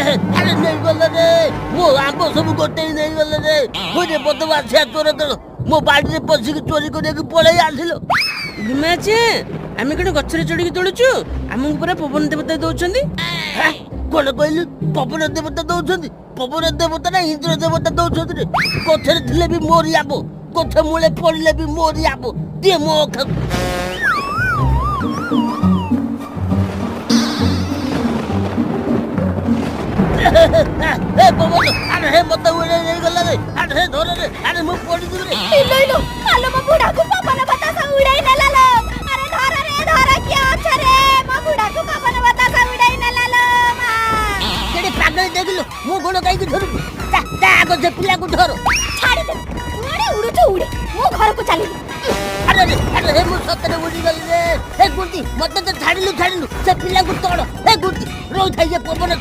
ଆରେ ନେଇଗଲେ ରେ ମୋ ଆମ୍ବ ସବୁ ଗୋଟେ ନେଇଗଲେ ରେ କୋଉଠି ବଦବା ଆସିଆ ଚୋର ଦଳ ମୋ ବାଡ଼ିରେ ପଶିକି ଚୋରି କରିବାକୁ ପଳେଇ ଆସିଲ। ଗୁମାଚେ ଆମେ କଣ ଗଛରେ ଚଢିକି ତୋଳୁଛୁ? ଆମକୁ ପୁରା ପବନ ଦେବତା ଦଉଛନ୍ତି। କଣ କହିଲୁ? ପବନ ଦେବତା ଦଉଛନ୍ତି? ପବନ ଦେବତା ନା ଇନ୍ଦ୍ର ଦେବତା ଦଉଛନ୍ତି ରେ? ଗଛରେ ଥିଲେ ବି ମୋରି ଆମ୍ବ, ଗଛ ମୂଳେ ପଡ଼ିଲେ ବି ମୋରି ଆମ୍ବ। ଦିଏ ମୋ ଅଖାକୁ। ଏ ପବନ ଆରେ ହେ ମତେ ଉଡେଇ ନେଇଗଲା ରେ। ଆରେ ହେ ଧର ରେ। ଆରେ ମୁଁ ପଡ଼ିଯିବି ରେ। ଇଲୋ ଇଲୋ ଆଲୋ ମୋ ବୁଢାକୁ ପବନ ବାତାସ ଉଡେଇ ନେଲା ଲୋ। ଆରେ ଧର ରେ ଧର କିଏ ଅଛ ରେ? ମୋ ବୁଢାକୁ ପବନ ବାତାସ ଉଡେଇ ନେଲା ଲୋ ମା। କେଡେ ପାଗଳ ଦେଖିଲୁ? ମୁଁ ଗୋଡ଼ କାହିଁକି ଧରିବି? ତା ଆଗ ସେ ପିଲାକୁ ଧର। ଛାଡ଼ି ଦେ କୁଆଡେ ଉଡୁଛୁ ଉଡେ, ମୁଁ ଘରକୁ ଚାଲିଲି। ଆରେ ହେ ମୁଁ ସତରେ ଉଡ଼ିଗଲି ରେ। ହେ ଗୁଣ୍ଡି ମତେ ତ ଛାଡ଼ିଲୁ ସେ ପିଲାକୁ ତୋଡ଼। ହେ ଗୁଣ୍ଡି ରହିଥା ଇଏ ପବନ